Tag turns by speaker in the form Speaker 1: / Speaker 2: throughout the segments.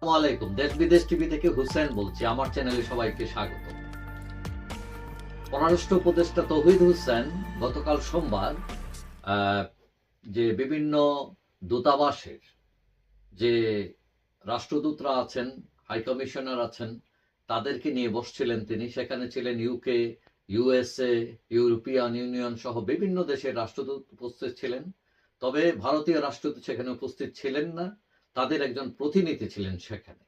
Speaker 1: আসসালামু আলাইকুম। দেশ বিদেশ টিভি থেকে হুসেন বলছি। আমার চ্যানেলে সবাইকে স্বাগত। পররাষ্ট্র উপদেষ্টা তৌহিদ হোসেন গতকাল সোমবার যে বিভিন্ন দূতাবাসের যে রাষ্ট্রদূতরা আছেন, হাই কমিশনার আছেন, তাদেরকে নিয়ে বসছিলেন তিনি। সেখানে ছিলেন ইউকে, ইউএসএ, ইউরোপিয়ান ইউনিয়ন সহ বিভিন্ন দেশের রাষ্ট্রদূত উপস্থিত ছিলেন। তবে ভারতীয় রাষ্ট্রদূত সেখানে উপস্থিত ছিলেন না, তাদের একজন প্রতিনিধি ছিলেন সেখানে।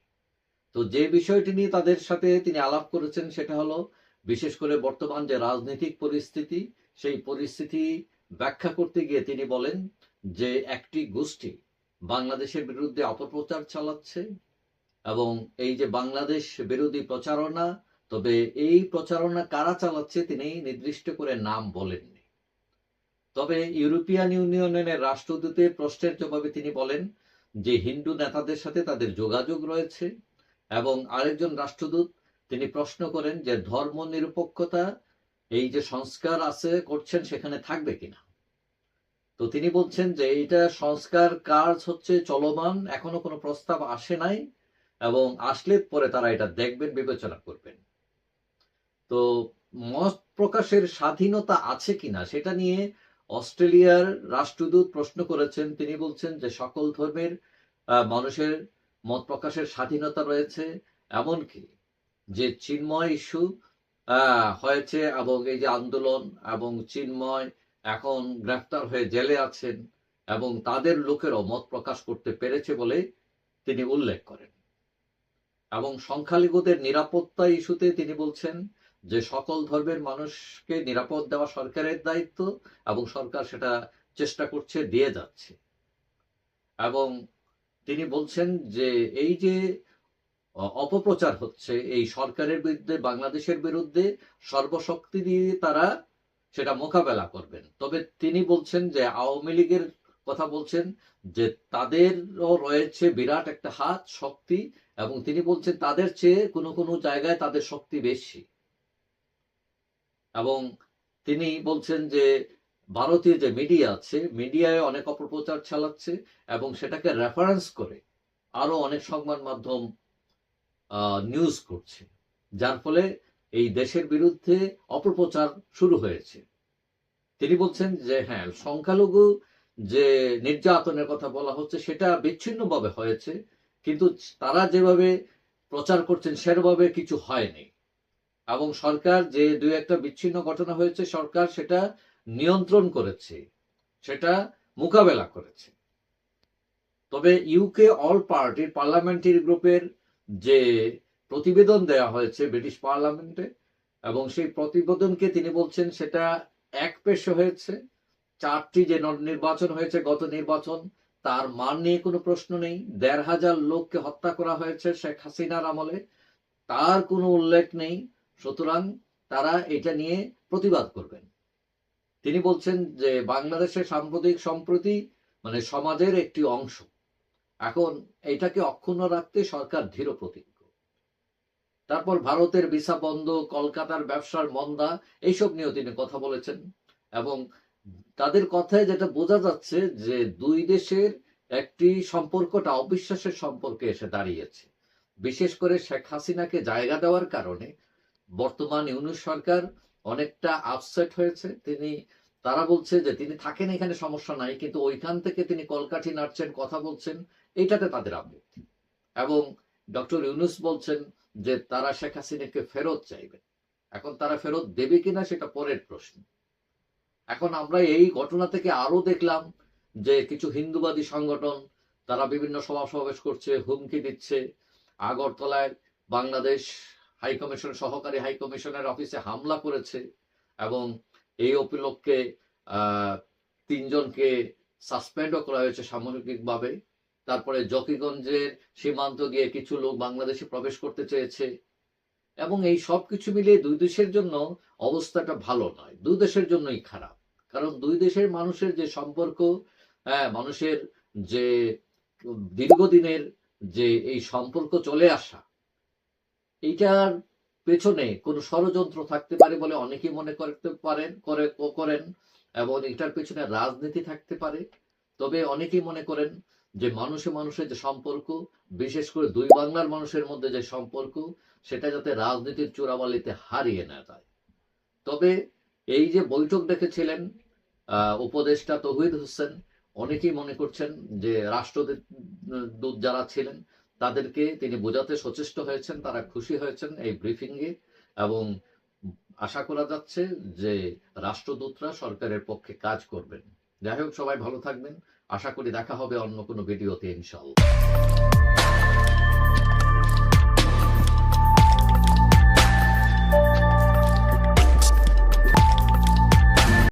Speaker 1: তো যে বিষয়টি নিয়ে তাদের সাথে তিনি আলাপ করেছেন সেটা হলো বিশেষ করে বর্তমান যে রাজনৈতিক পরিস্থিতি, সেই পরিস্থিতি ব্যাখ্যা করতে গিয়ে তিনি বলেন যে একটি গোষ্ঠী বাংলাদেশের বিরুদ্ধে অপপ্রচার চালাচ্ছে এবং এই যে বাংলাদেশ বিরোধী প্রচারণা, তবে এই প্রচারণা কারা চালাচ্ছে তিনি নির্দিষ্ট করে নাম বলেননি। তবে ইউরোপিয়ান ইউনিয়নের রাষ্ট্রদূতের প্রশ্নের জবাবে তিনি বলেন যে হিন্দু নেতাদের সাথে তাদের যোগাযোগ রয়েছে এবং আরেকজন রাষ্ট্রদূত তিনি প্রশ্ন করেন যে ধর্ম নিরপেক্ষতা এই যে সংস্কার আছে করছেন সেখানে থাকবে কিনা। তো তিনি বলছেন যে এইটা সংস্কার কাজ হচ্ছে চলমান, এখনো কোনো প্রস্তাব আসে নাই এবং আসলে পরে তারা এটা দেখবেন, বিবেচনা করবেন। তো মত প্রকাশের স্বাধীনতা আছে কিনা সেটা নিয়ে অস্ট্রেলিয়ার রাষ্ট্রদূত প্রশ্ন করেছেন। তিনি বলছেন যে সকল ধর্মের মানুষের মত প্রকাশের স্বাধীনতা রয়েছে, এমনকি যে চিন্ময় ইস্যু হয়েছে এবং এই যে আন্দোলন এবং চিন্ময় এখন গ্রেফতার হয়ে জেলে আছেন এবং তাদের লোকেরও মত প্রকাশ করতে পেরেছে বলে তিনি উল্লেখ করেন। এবং সংখ্যালঘুদের নিরাপত্তা ইস্যুতে তিনি বলছেন যে সকল ধর্মের মানুষকে নিরাপদ দেওয়া সরকারের দায়িত্ব এবং সরকার সেটা চেষ্টা করছে, দিয়ে যাচ্ছে। এবং তিনি বলছেন যে এই যে অপপ্রচার হচ্ছে এই সরকারের বিরুদ্ধে, বাংলাদেশের বিরুদ্ধে, সর্বশক্তি দিয়ে তারা সেটা মোকাবেলা করবেন। তবে তিনি বলছেন যে আওয়ামী লীগের কথা বলছেন যে তাদেরও রয়েছে বিরাট একটা হাত, শক্তি, এবং তিনি বলছেন তাদের চেয়ে কোনো কোনো জায়গায় তাদের শক্তি বেশি। এবং তিনি বলছেন যে ভারতীয় যে মিডিয়া আছে, মিডিয়ায় অনেক অপপ্রচার চালাচ্ছে এবং সেটাকে রেফারেন্স করে আরো অনেক সংবাদ মাধ্যম নিউজ করছে, যার ফলে এই দেশের বিরুদ্ধে অপপ্রচার শুরু হয়েছে। তিনি বলছেন যে হ্যাঁ, সংখ্যালঘু যে নির্যাতনের কথা বলা হচ্ছে সেটা বিচ্ছিন্নভাবে হয়েছে, কিন্তু তারা যেভাবে প্রচার করছেন সেভাবে কিছু হয়নি এবং সরকার যে দুই একটা বিচ্ছিন্ন ঘটনা হয়েছে সরকার সেটা নিয়ন্ত্রণ করেছে, সেটা মোকাবেলা করেছে। তবে ইউকে অল পার্টির পার্লামেন্টারি গ্রুপের যে প্রতিবেদন দেয়া হয়েছে ব্রিটিশ পার্লামেন্টে, এবং সেই প্রতিবেদনকে তিনি বলছেন সেটা একপেশে হয়েছে। 4টি যে নির্বাচন হয়েছে, গত নির্বাচন, তার মান নিয়ে কোনো প্রশ্ন নেই। 1,500 লোককে হত্যা করা হয়েছে শেখ হাসিনার আমলে, তার কোনো উল্লেখ নেই। সুতরাং তারা এটা নিয়ে প্রতিবাদ করবেন। তিনি বলছেন যে বাংলাদেশের সাম্প্রতিক সম্প্রতি মানে সমাজের একটি অংশ, এখন এটাকে অক্ষুণ্ণ রাখতে সরকার দৃঢ় প্রতিজ্ঞ। তারপর ভারতের ভিসা বন্ধ, কলকাতার ব্যবসার মন্দা, এইসব নিয়েও তিনি কথা বলেছেন। এবং তাদের কথায় যেটা বোঝা যাচ্ছে যে দুই দেশের একটি সম্পর্কটা অবিশ্বাসের সম্পর্কে এসে দাঁড়িয়েছে। বিশেষ করে শেখ হাসিনাকে জায়গা দেওয়ার কারণে বর্তমান ইউনূস সরকার অনেকটা আপসেট হয়েছে। তারা বলছে যে তিনি থাকেন এখানে, সমস্যা নাই, কিন্তু ওইখান থেকে তিনি কলকাঠি নাড়ছেন, কথা বলছেন, এইটাতে তাদের আপত্তি। এবং ডক্টর ইউনূস বলছেন যে তারা শেখ হাসিনাকে ফেরত চাইবে। এখন তারা ফেরত দেবে কিনা সেটা পরের প্রশ্ন। এখন আমরা এই ঘটনা থেকে আরো দেখলাম যে কিছু হিন্দুবাদী সংগঠন তারা বিভিন্ন সভা সমাবেশ করছে, হুমকি দিচ্ছে। আগরতলায় বাংলাদেশ হাইকমিশন, সহকারী হাইকমিশনের অফিসে হামলা করেছে এবং এই উপলক্ষে 3জনকে সাসপেন্ডও করা হয়েছে সাময়িকভাবে। তারপরে জকিগঞ্জের সীমান্ত দিয়ে কিছু লোক বাংলাদেশে প্রবেশ করতে চেয়েছে। এবং এই সব কিছু মিলিয়ে দুই দেশের জন্য অবস্থাটা ভালো নয়, দুই দেশের জন্যই খারাপ। কারণ দুই দেশের মানুষের যে সম্পর্ক, মানুষের যে দীর্ঘদিনের যে এই সম্পর্ক চলে আসা, এইটার পেছনে কোনো ষড়যন্ত্র থাকতে পারে বলে অনেকেই মনে করতে করেন এবং এটার পেছনে রাজনীতি থাকতে পারে। তবে অনেকেই মনে করেন যে মানুষে মানুষের যে সম্পর্ক, বিশেষ করে দুই বাংলার মানুষের মধ্যে যে সম্পর্ক, সেটা যাতে রাজনীতির চোরাবালিতে হারিয়ে না যায়। তবে এই যে বৈঠক ডেকেছিলেন উপদেষ্টা তৌহিদ হোসেন, অনেকেই মনে করছেন যে রাষ্ট্রদূত যারা ছিলেন তাদেরকে তিনি বোঝাতে সচেষ্ট হয়েছেন, তারা খুশি হয়েছেন এই ব্রিফিংয়ে, এবং আশা করা যাচ্ছে যে রাষ্ট্রদূতরা সরকারের পক্ষে কাজ করবেন। যাই হোক, সবাই ভালো থাকবেন। আশা করি দেখা হবে অন্য কোনো ভিডিওতে ইনশাআল্লাহ।